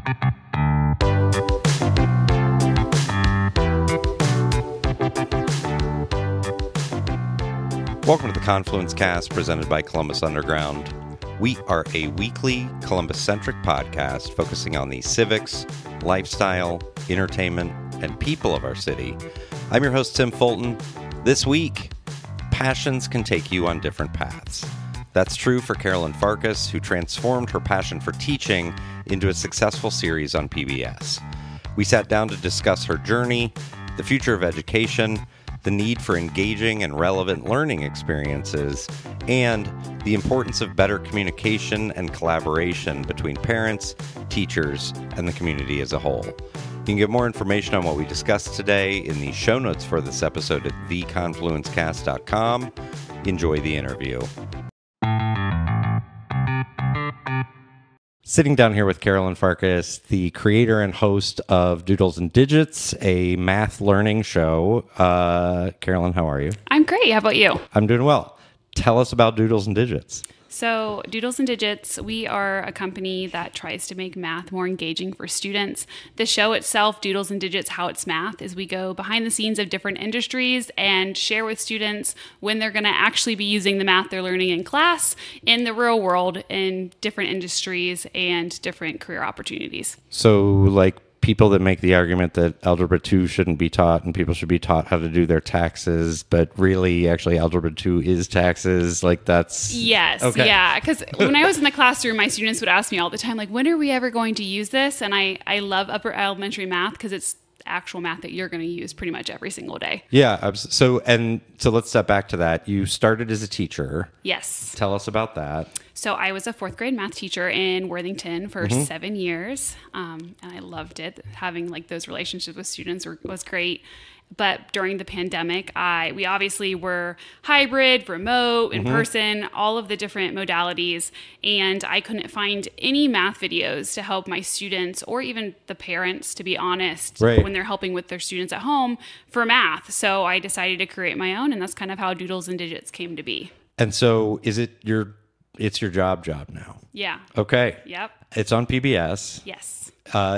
Welcome to the Confluence cast presented by Columbus Underground. We are a weekly Columbus-centric podcast focusing on the civics, lifestyle, entertainment, and people of our city. I'm your host, Tim Fulton. This week, passions can take you on different paths. That's true for Carolyn Farkas, who transformed her passion for teaching into a successful series on PBS. We sat down to discuss her journey, the future of education, the need for engaging and relevant learning experiences, and the importance of better communication and collaboration between parents, teachers, and the community as a whole. You can get more information on what we discussed today in the show notes for this episode at theconfluencecast.com. Enjoy the interview. Sitting down here with Carolyn Farkas, the creator and host of Doodles and Digits, a math learning show. Carolyn, how are you? I'm great. How about you? I'm doing well. Tell us about Doodles and Digits. So Doodles and Digits, we are a company that tries to make math more engaging for students. The show itself, Doodles and Digits, How It's Math, is we go behind the scenes of different industries and share with students when they're going to actually be using the math they're learning in class in the real world in different industries and different career opportunities. So like people that make the argument that Algebra 2 shouldn't be taught and people should be taught how to do their taxes, but really, actually, Algebra 2 is taxes, like that's... Yes, okay. Yeah, because when I was in the classroom, my students would ask me all the time, like, when are we ever going to use this? And I love upper elementary math because it's actual math that you're going to use pretty much every single day. Yeah, so let's step back to that. You started as a teacher. Yes. Tell us about that. So I was a fourth grade math teacher in Worthington for 7 years, and I loved it. Having like those relationships with students was great. But during the pandemic, we obviously were hybrid, remote, in person, all of the different modalities, and I couldn't find any math videos to help my students or even the parents, to be honest, when they're helping with their students at home for math. So I decided to create my own, and that's kind of how Doodles and Digits came to be. And so it's your job now? Yeah. Okay. Yep. It's on PBS. Yes.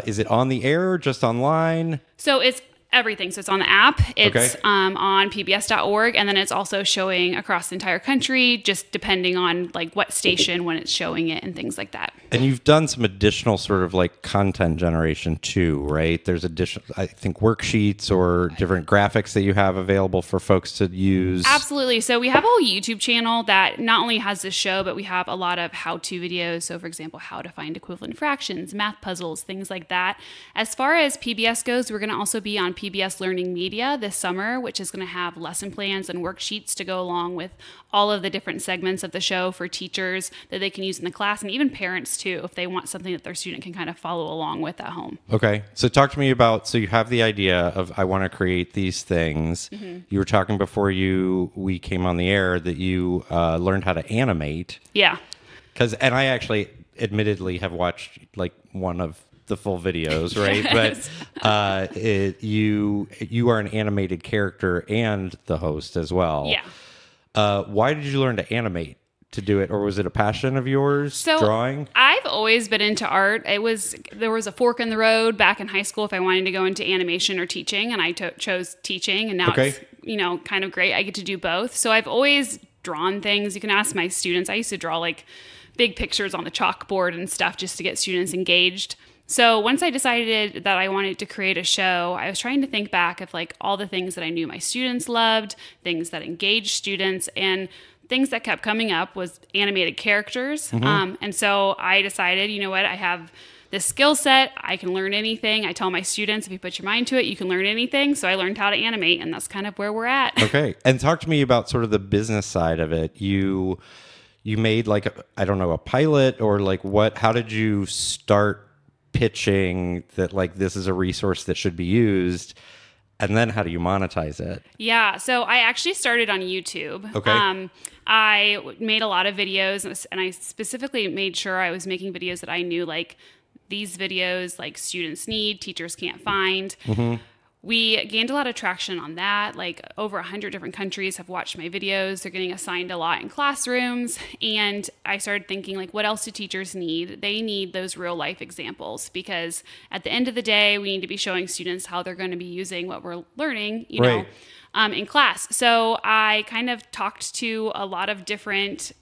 Is it on the air or just online? So it's everything. So it's on the app, it's on pbs.org, and then it's also showing across the entire country, just depending on like what station when it's showing it and things like that. And you've done some additional sort of like content generation too, right? There's additional, I think, worksheets or different graphics that you have available for folks to use. Absolutely. So we have a whole YouTube channel that not only has this show, but we have a lot of how-to videos. So for example, how to find equivalent fractions, math puzzles, things like that. As far as PBS goes, we're going to also be on PBS Learning Media this summer, which is going to have lesson plans and worksheets to go along with all of the different segments of the show for teachers that they can use in the class, and even parents too, if they want something that their student can kind of follow along with at home. Okay. So talk to me about, so you have the idea of, I want to create these things. You were talking before we came on the air that you learned how to animate. Yeah. And I actually admittedly have watched like one of the full videos, right? Yes. But you are an animated character and the host as well. Yeah. Why did you learn to animate to do it, or was it a passion of yours, drawing? I've always been into art. There was a fork in the road back in high school if I wanted to go into animation or teaching, and I chose teaching, and now it's kind of great. I get to do both. So I've always drawn things. You can ask my students. I used to draw like big pictures on the chalkboard and stuff just to get students engaged. So once I decided that I wanted to create a show, I was trying to think back of like all the things that I knew my students loved, things that engaged students, and things that kept coming up was animated characters. And so I decided, you know what, I have this skill set. I can learn anything. I tell my students, if you put your mind to it, you can learn anything. So I learned how to animate, and that's kind of where we're at. Okay. And talk to me about sort of the business side of it. You made like, a pilot, or like how did you start pitching that like this is a resource that should be used, and then how do you monetize it? Yeah, so I actually started on YouTube. Okay. I made a lot of videos, and I specifically made sure I was making videos that I knew like these videos like students need, teachers can't find. we gained a lot of traction on that. Like over 100 different countries have watched my videos. They're getting assigned a lot in classrooms. And I started thinking, like, what else do teachers need? They need those real life examples, because at the end of the day, we need to be showing students how they're going to be using what we're learning, you know, in class. So I kind of talked to a lot of different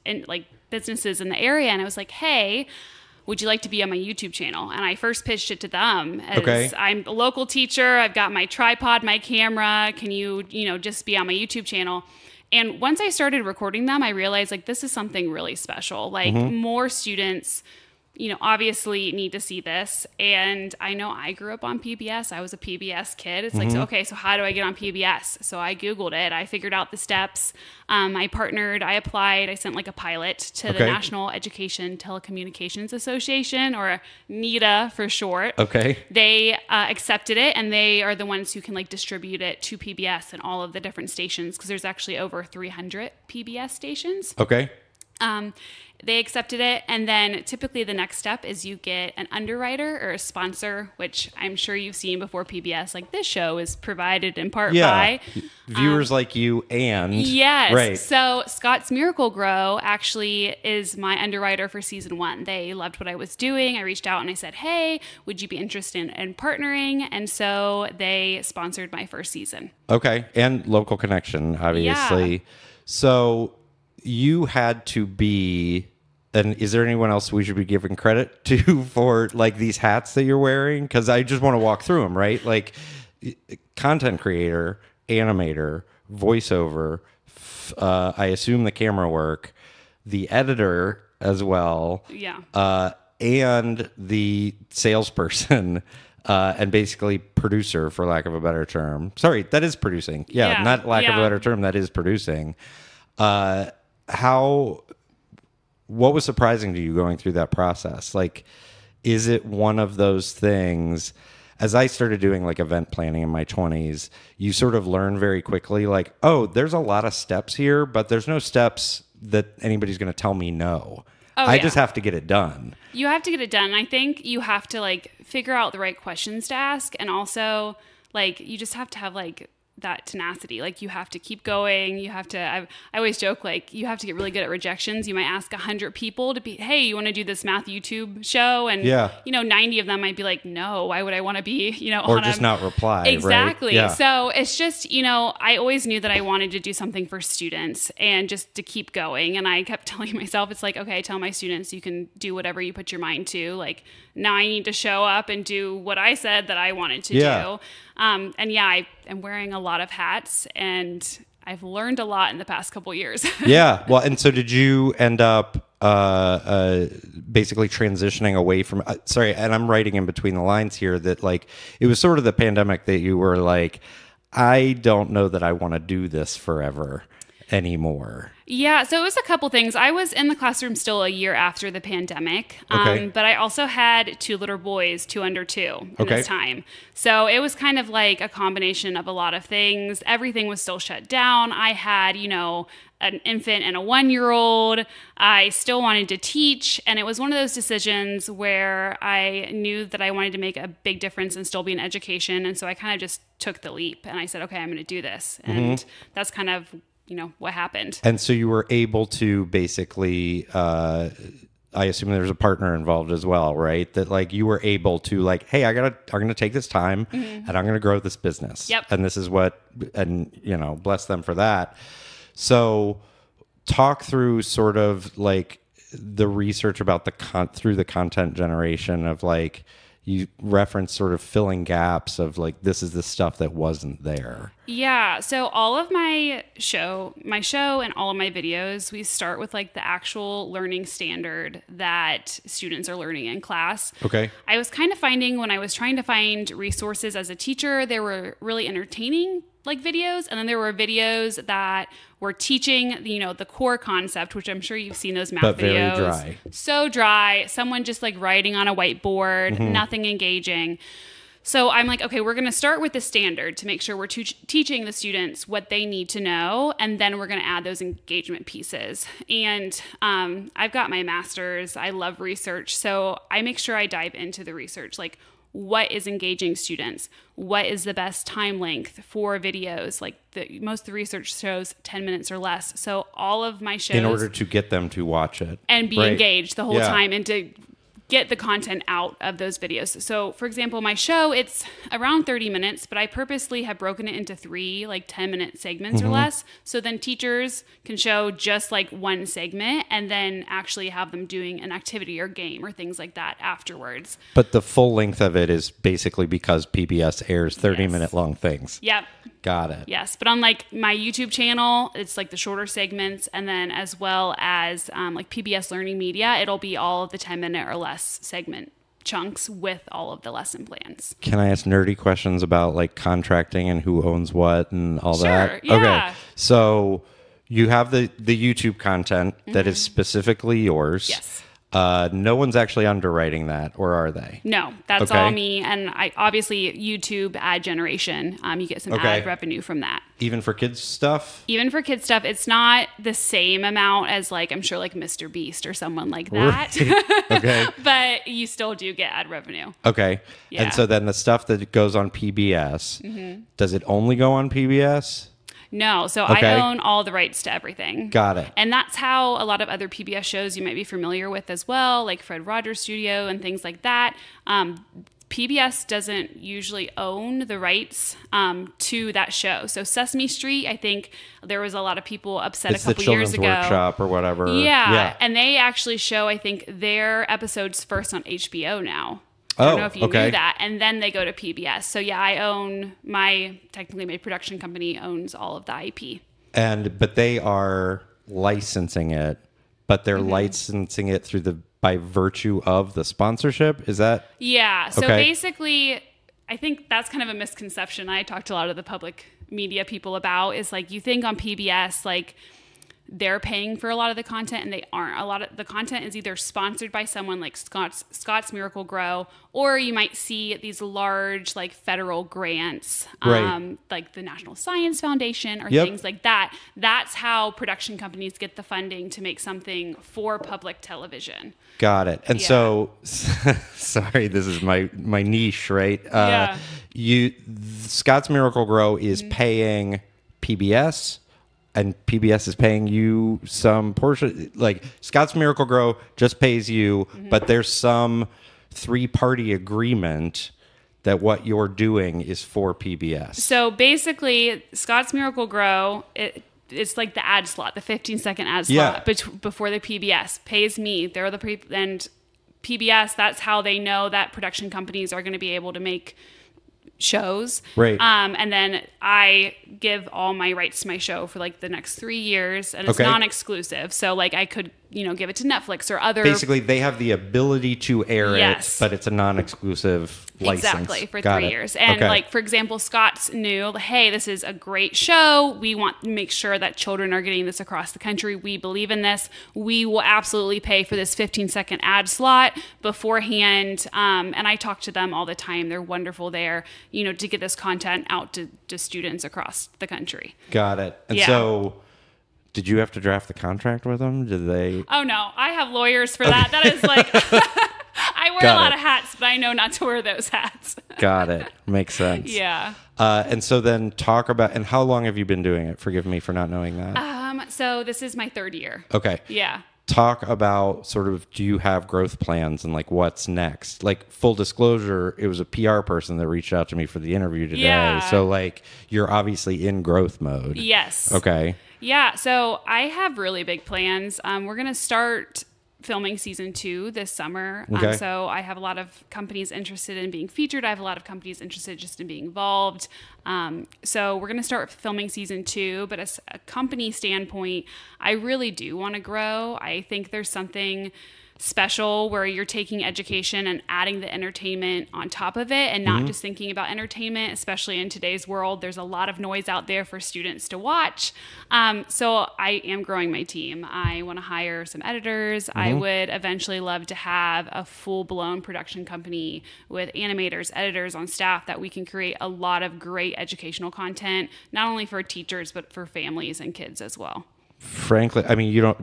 businesses in the area, and I was like, hey, would you like to be on my YouTube channel? And I first pitched it to them as I'm a local teacher. I've got my tripod, my camera. Can you, just be on my YouTube channel? And once I started recording them, I realized like this is something really special. Like more students, obviously need to see this. And I know I grew up on PBS. I was a PBS kid. It's like, so how do I get on PBS? So I Googled it. I figured out the steps. I partnered, I applied, I sent like a pilot to the National Education Telecommunications Association, or NETA for short. Okay. They accepted it, and they are the ones who can like distribute it to PBS and all of the different stations, because there's actually over 300 PBS stations. Okay. They accepted it. And then typically the next step is you get an underwriter or a sponsor, which I'm sure you've seen before PBS. Like, this show is provided in part by viewers like you and right. So Scott's Miracle Grow actually is my underwriter for season 1. They loved what I was doing. I reached out and I said, hey, would you be interested in partnering? And so they sponsored my first season. Okay. And local connection, obviously. Yeah. So you had to be, and is there anyone else we should be giving credit to for like these hats that you're wearing? Because I just want to walk through them, right? Like content creator, animator, voiceover, I assume the camera work, the editor as well. Yeah. And the salesperson. And basically producer, for lack of a better term. Sorry, that is producing. Yeah. Not lack of a better term. That is producing. What was surprising to you going through that process? Like, is it one of those things, as I started doing like event planning in my 20s, you sort of learn very quickly, like, oh, there's a lot of steps here, but there's no steps that anybody's going to tell me no. I just have to get it done. You have to get it done. I think you have to like figure out the right questions to ask. And also like, you just have to have like that tenacity. Like, you have to keep going. You have to, I always joke, like, you have to get really good at rejections. You might ask 100 people to be, hey, you want to do this math YouTube show? And, 90 of them might be like, no, why would I want to be, or just not reply. Exactly. Right? Yeah. So it's just, I always knew that I wanted to do something for students and just to keep going. And I kept telling myself, it's like, okay, I tell my students, you can do whatever you put your mind to. Like, now I need to show up and do what I said that I wanted to do. I am wearing a lot of hats, and I've learned a lot in the past couple years. Yeah. Well, and so did you end up basically transitioning away from, and I'm writing in between the lines here that like, it was sort of the pandemic that you were like, I don't know that I want to do this forever anymore. Yeah, so it was a couple things. I was in the classroom still a year after the pandemic, but I also had 2 little boys, 2 under 2 in this time. So it was kind of like a combination of a lot of things. Everything was still shut down. I had, an infant and a 1-year-old. I still wanted to teach, and it was one of those decisions where I knew that I wanted to make a big difference and still be in education, and so I kind of just took the leap, and I said, okay, I'm going to do this, and that's kind of what happened. And so you were able to basically, I assume there's a partner involved as well, right? That like you were able to like, hey, I'm going to take this time and I'm going to grow this business. Yep. And this is bless them for that. So talk through sort of like the research about through the content generation of like, you reference sort of filling gaps of like, this is the stuff that wasn't there. Yeah. So all of my show and all of my videos, we start with like the actual learning standard that students are learning in class. Okay. I was kind of finding when I was trying to find resources as a teacher, they were really entertaining like videos. And then there were videos that were teaching, the core concept, which I'm sure you've seen those math videos. Very dry. So dry. Someone just like writing on a whiteboard, nothing engaging. So I'm like, okay, we're going to start with the standard to make sure we're teaching the students what they need to know. And then we're going to add those engagement pieces. And I've got my master's. I love research. So I make sure I dive into the research. Like, what is engaging students? What is the best time length for videos? Like most of the research shows 10 minutes or less. So all of my shows... In order to get them to watch it. And be engaged the whole time and to get the content out of those videos. So for example, my show, it's around 30 minutes, but I purposely have broken it into 3 like 10-minute segments or less. So then teachers can show just like one segment and then actually have them doing an activity or game or things like that afterwards. But the full length of it is basically because PBS airs 30-minute long things. Yep. Got it. Yes. But on like my YouTube channel, it's like the shorter segments. And then as well as like PBS Learning Media, it'll be all of the 10-minute or less segment chunks with all of the lesson plans. Can I ask nerdy questions about like contracting and who owns what and all that? Yeah. Okay. So you have the YouTube content that is specifically yours. Yes. No one's actually underwriting that, or are they? No, that's all me. And I obviously YouTube ad generation. You get some ad revenue from that. Even for kids stuff? Even for kids stuff, it's not the same amount as like I'm sure like Mr. Beast or someone like that. Right. Okay. But you still do get ad revenue. Okay. Yeah. And so then the stuff that goes on PBS, does it only go on PBS? No, so I own all the rights to everything. Got it. And that's how a lot of other PBS shows you might be familiar with as well, like Fred Rogers Studio and things like that. PBS doesn't usually own the rights to that show. So Sesame Street, I think there was a lot of people upset a couple years ago. Workshop or whatever. Yeah, and they actually show, I think, their episodes first on HBO now. I don't know if you knew that. And then they go to PBS. So yeah, I own technically my production company owns all of the IP. But they are licensing it, but they're licensing it by virtue of the sponsorship. Is that? Yeah. So basically, I think that's kind of a misconception I talked to a lot of the public media people about is like, you think on PBS, like, they're paying for a lot of the content and they aren't. A lot of the content is either sponsored by someone like Scott's Miracle Grow, or you might see these large like federal grants, like the National Science Foundation or things like that. That's how production companies get the funding to make something for public television. Got it. And so, sorry, this is my niche, right? Scott's Miracle Grow is paying PBS. And PBS is paying you some portion, like Scott's Miracle Grow just pays you, but there's some 3-party agreement that what you're doing is for PBS. So basically, Scott's Miracle Grow, it's like the ad slot, the 15-second ad slot before the PBS pays me. They're and PBS, that's how they know that production companies are going to be able to make shows. Right. And then I give all my rights to my show for like the next 3 years, and it's non-exclusive. So like I could, give it to Netflix or other. Basically, they have the ability to air it, but it's a non-exclusive license. Exactly, for 3 years. And like, for example, Scott's knew, hey, this is a great show. We want to make sure that children are getting this across the country. We believe in this. We will absolutely pay for this 15-second ad slot beforehand. And I talk to them all the time. They're wonderful there, to get this content out to students across the country. Got it. And so... Did you have to draft the contract with them? Did they? Oh, no. I have lawyers for that. That is like, I wear a lot of hats, but I know not to wear those hats. Got it. Makes sense. Yeah. And so then talk about, and how long have you been doing it? Forgive me for not knowing that. So this is my 3rd year. Okay. Yeah. Talk about sort of, do you have growth plans and like what's next? Like full disclosure, it was a PR person that reached out to me for the interview today. Yeah. So like you're obviously in growth mode. Yes. Okay. Yeah, so I have really big plans. We're going to start filming season 2 this summer. So I have a lot of companies interested in being featured. I have a lot of companies interested just in being involved. So we're going to start filming season 2. But as a company standpoint, I really do want to grow. I think there's something special where you're taking education and adding the entertainment on top of it and not just thinking about entertainment, especially in today's world. There's a lot of noise out there for students to watch. So I am growing my team. I want to hire some editors. I would eventually love to have a full-blown production company with animators, editors on staff that we can create a lot of great educational content, not only for teachers, but for families and kids as well. Frankly, I mean, you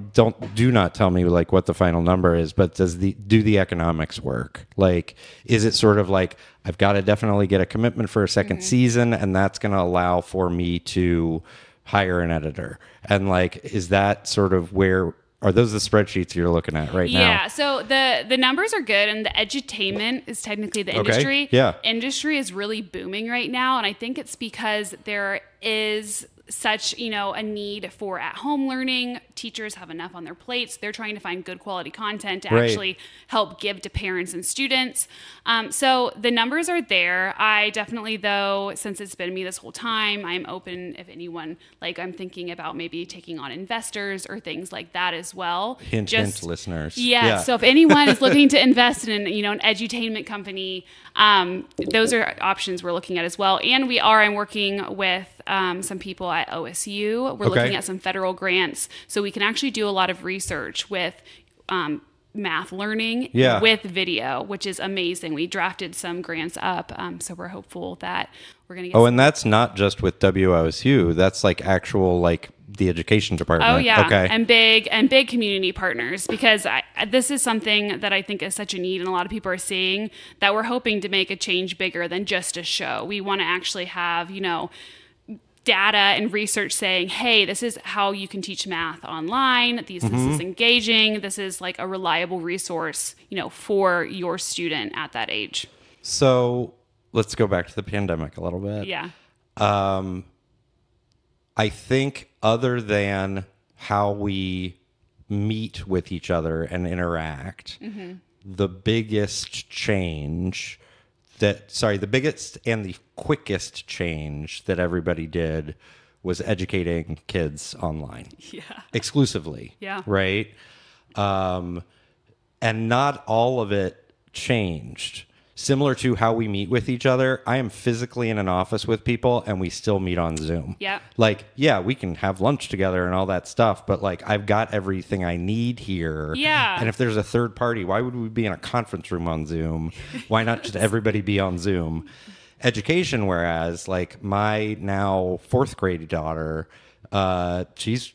do not tell me like what the final number is, but do the economics work? Like, is it sort of like I've got to definitely get a commitment for a second season, and that's going to allow for me to hire an editor? And like, is that sort of where are those the spreadsheets you're looking at right now? Yeah, so the numbers are good, and the edutainment is technically the industry. Yeah. Industry is really booming right now, and I think it's because there is such, a need for at-home learning. Teachers have enough on their plates. They're trying to find good quality content to actually help give to parents and students. So the numbers are there. I definitely, though, since it's been me this whole time, I'm open if anyone, like I'm thinking about maybe taking on investors or things like that as well. Hint, listeners. Yeah. So if anyone is looking to invest in, an edutainment company, those are options we're looking at as well. And I'm working with some people at OSU. We're looking at some federal grants, so we can actually do a lot of research with math learning with video, which is amazing. We drafted some grants up, so we're hopeful that we're going to get and that's not just with WOSU. That's like actual like the education department. Oh yeah, and big community partners, because this is something that I think is such a need, and a lot of people are seeing that we're hoping to make a change bigger than just a show. We want to actually have, data and research saying, hey, this is how you can teach math online. This is engaging. This is like a reliable resource, for your student at that age. So let's go back to the pandemic a little bit. Yeah. I think other than how we meet with each other and interact, the biggest change the biggest and the quickest change that everybody did was educating kids online. Yeah. Exclusively. Yeah. Right? And not all of it changed. Similar to how we meet with each other, I am physically in an office with people and we still meet on Zoom. Yeah. Like, yeah, we can have lunch together and all that stuff, but like I've got everything I need here. Yeah. And if there's a third party, why would we be in a conference room on Zoom? Why not just everybody be on Zoom? Education, whereas like my now 4th grade daughter, she's,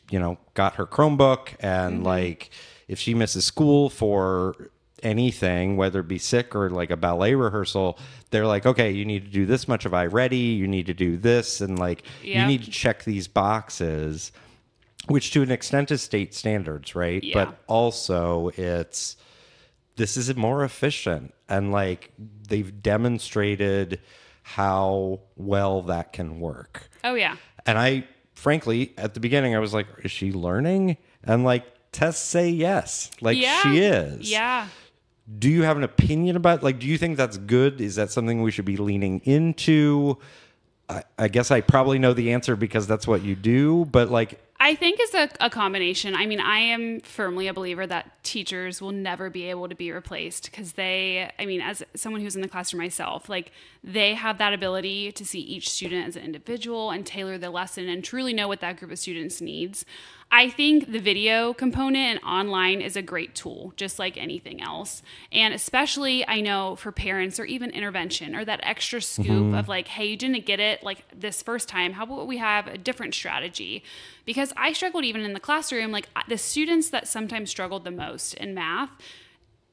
got her Chromebook and like if she misses school for anything, whether it be sick or like a ballet rehearsal, they're like, okay, you need to do this much of iReady, you need to do this, and like you need to check these boxes, which to an extent is state standards, right? Yeah. But also this is more efficient, and like they've demonstrated how well that can work. Oh yeah. And I frankly at the beginning I was like, is she learning? And like tests say yes, like she is. Yeah. Do you have an opinion about, like, do you think that's good? Is that something we should be leaning into? I guess I probably know the answer because that's what you do, but like... I think it's a combination. I mean, I am firmly a believer that teachers will never be able to be replaced because as someone who's in the classroom myself, like they have that ability to see each student as an individual and tailor the lesson and truly know what that group of students needs. I think the video component and online is a great tool, just like anything else. And especially, I know for parents or even intervention or that extra scoop of like, hey, you didn't get it like this first time. How about we have a different strategy? Because I struggled even in the classroom, like the students that sometimes struggled the most in math,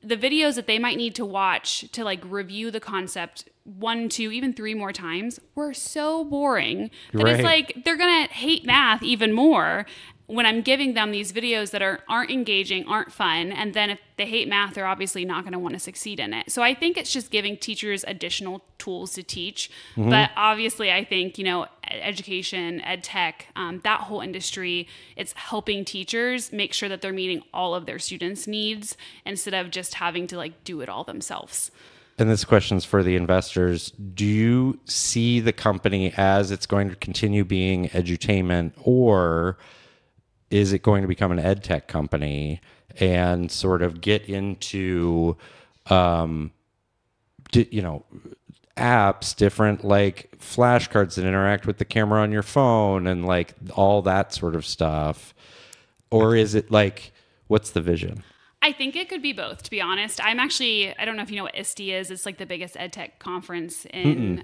the videos that they might need to watch to like review the concept 1, 2, even 3 more times were so boring that it's like they're going to hate math even more when I'm giving them these videos that aren't engaging, aren't fun, and then if they hate math, they're obviously not going to want to succeed in it. So I think it's just giving teachers additional tools to teach. But obviously, I think, education, ed tech, that whole industry, it's helping teachers make sure that they're meeting all of their students' needs instead of just having to like do it all themselves. And this question's for the investors. Do you see the company as it's going to continue being edutainment, or is it going to become an ed tech company? and sort of get into, apps, different like flashcards that interact with the camera on your phone and like all that sort of stuff? Or is it like, what's the vision? I think it could be both, to be honest. I don't know if you know what ISTE is. It's like the biggest EdTech conference in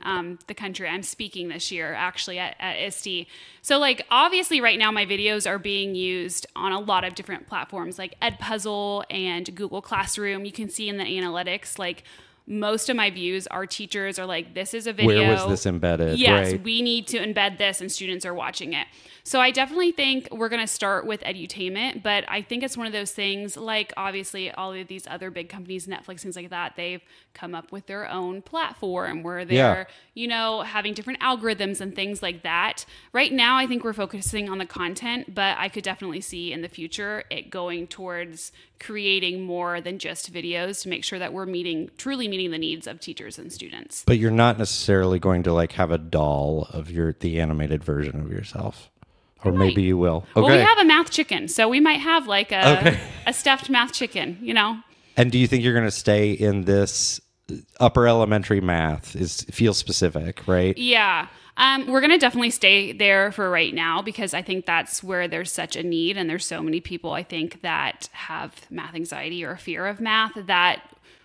the country. I'm speaking this year, actually, at ISTE. So, like, obviously right now my videos are being used on a lot of different platforms, like Edpuzzle and Google Classroom. You can see in the analytics, like, most of my views, our teachers are like, this is a video. Where was this embedded? Yes, right. We need to embed this, and students are watching it. So I definitely think we're going to start with edutainment, but I think it's one of those things, like obviously all of these other big companies, Netflix, things like that, they've come up with their own platform where they're, having different algorithms and things like that. Right now, I think we're focusing on the content, but I could definitely see in the future it going towards creating more than just videos to make sure that we're truly meeting the needs of teachers and students. But you're not necessarily going to like have a doll of the animated version of yourself. Or maybe you will. Okay. Well, we have a math chicken, so we might have like a stuffed math chicken, And do you think you're going to stay in this upper elementary math? Feels specific, right? Yeah. We're going to definitely stay there for right now because I think that's where there's such a need, and there's so many people, I think, that have math anxiety or a fear of math that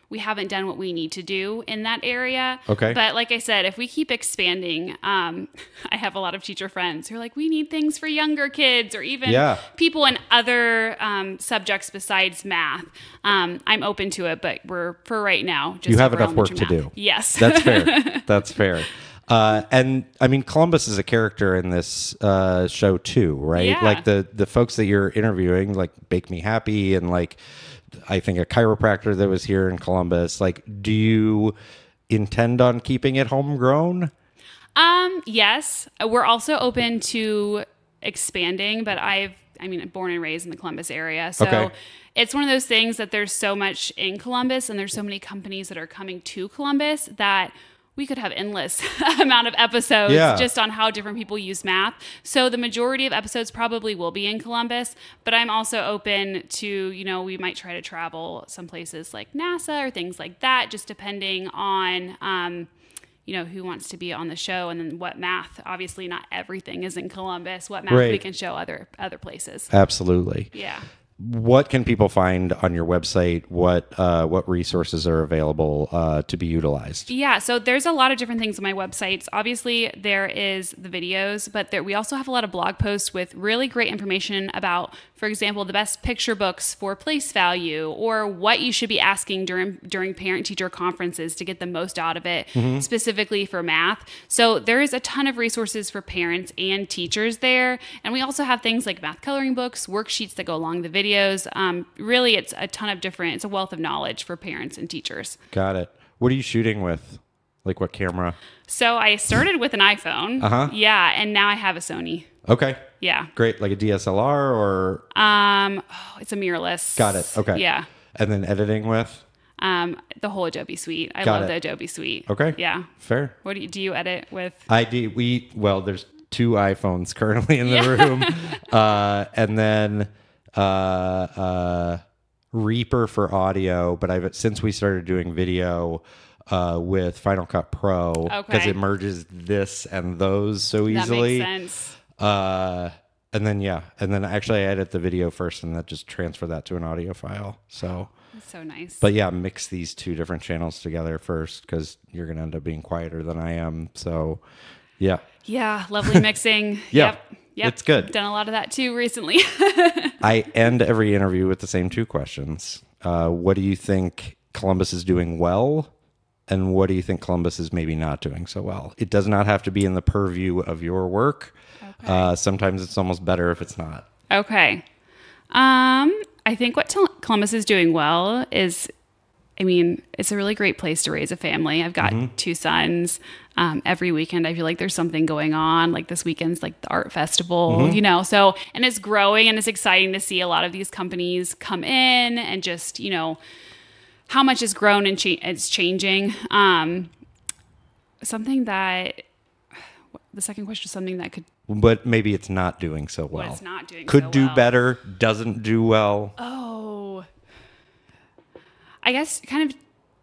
we haven't done what we need to do in that area. Okay. But like I said, if we keep expanding, I have a lot of teacher friends who are like, we need things for younger kids or even people in other subjects besides math. I'm open to it, but for right now, just you have enough work to do. Yes. That's fair. That's fair. And I mean, Columbus is a character in this show too, right? Yeah. Like the folks that you're interviewing, like Bake Me Happy and like, I think a chiropractor that was here in Columbus. Like, do you intend on keeping it homegrown? Yes. We're also open to expanding, but I'm born and raised in the Columbus area. So it's one of those things that there's so much in Columbus and there's so many companies that are coming to Columbus that we could have endless amount of episodes just on how different people use math. So the majority of episodes probably will be in Columbus, but I'm also open to, we might try to travel some places like NASA or things like that, just depending on, who wants to be on the show and then what math. Obviously not everything is in Columbus. What math we can show other places. Absolutely. Yeah. What can people find on your website? What resources are available to be utilized? Yeah, so there's a lot of different things on my websites. Obviously, there is the videos, but we also have a lot of blog posts with really great information about, for example, the best picture books for place value or what you should be asking during parent-teacher conferences to get the most out of it, specifically for math. So there is a ton of resources for parents and teachers there. And we also have things like math coloring books, worksheets that go along the videos. Really, it's a wealth of knowledge for parents and teachers. Got it. What are you shooting with? Like what camera? So I started with an iPhone. Yeah, and now I have a Sony. Okay. Yeah. Great. Like a DSLR or? It's a mirrorless. Got it. Okay. Yeah. And then editing with? The whole Adobe suite. I love the Adobe suite. Okay. Yeah. Fair. What do you edit with? I do. There's 2 iPhones currently in the room. And then Reaper for audio, but since we started doing video with Final Cut Pro, because it merges this and those so easily. That makes sense. And then actually I edit the video first and just transfer that to an audio file. So that's so nice. But yeah, mix these 2 different channels together first because you're going to end up being quieter than I am. So yeah. Yeah, lovely mixing. Yep. Yep. It's good. Done a lot of that too recently. I end every interview with the same 2 questions. What do you think Columbus is doing well? And what do you think Columbus is maybe not doing so well? It does not have to be in the purview of your work. Okay. Sometimes it's almost better if it's not. Okay. I think what Columbus is doing well is, it's a really great place to raise a family. I've got 2 sons. Every weekend, I feel like there's something going on. Like this weekend's like the art festival, so, and it's growing and it's exciting to see a lot of these companies come in and just, how much has grown and it's changing. Something that, the second question is something that could. But maybe it's not doing so well. It's not doing could so do well. better, doesn't do well. Oh, I guess kind of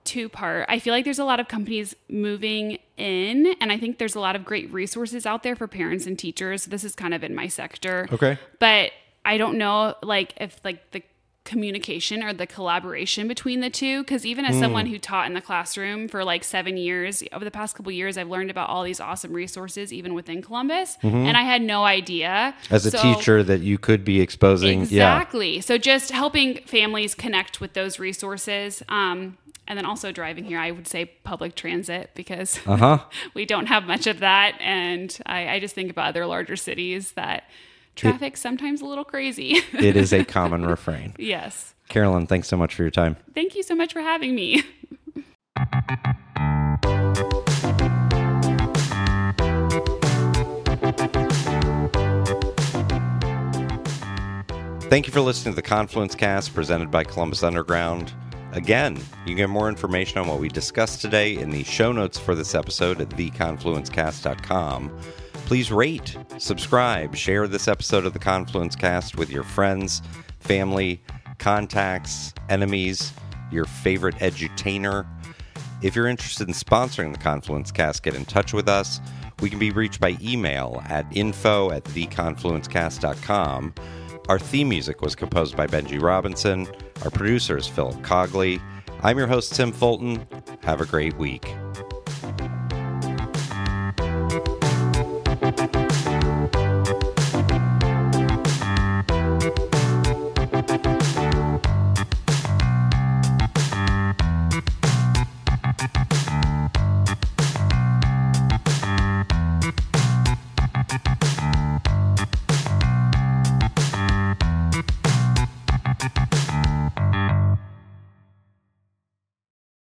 two-part. I feel like there's a lot of companies moving in, and I think there's a lot of great resources out there for parents and teachers. This is kind of in my sector. Okay. But I don't know if the communication or the collaboration between the two, because even as someone who taught in the classroom for 7 years, over the past couple of years, I've learned about all these awesome resources even within Columbus, and I had no idea as a teacher that you could be exposing. Exactly. So just helping families connect with those resources, and then also driving here, I would say public transit, because we don't have much of that, and I just think about other larger cities that traffic's sometimes a little crazy. It is a common refrain. Yes. Carolyn, thanks so much for your time. Thank you so much for having me. Thank you for listening to the Confluence Cast presented by Columbus Underground. Again, you can get more information on what we discussed today in the show notes for this episode at theconfluencecast.com. Please rate, subscribe, share this episode of the Confluence Cast with your friends, family, contacts, enemies, your favorite edutainer. If you're interested in sponsoring the Confluence Cast, get in touch with us. We can be reached by email at info@theconfluencecast.com. Our theme music was composed by Benji Robinson. Our producer is Philip Cogley. I'm your host, Tim Fulton. Have a great week.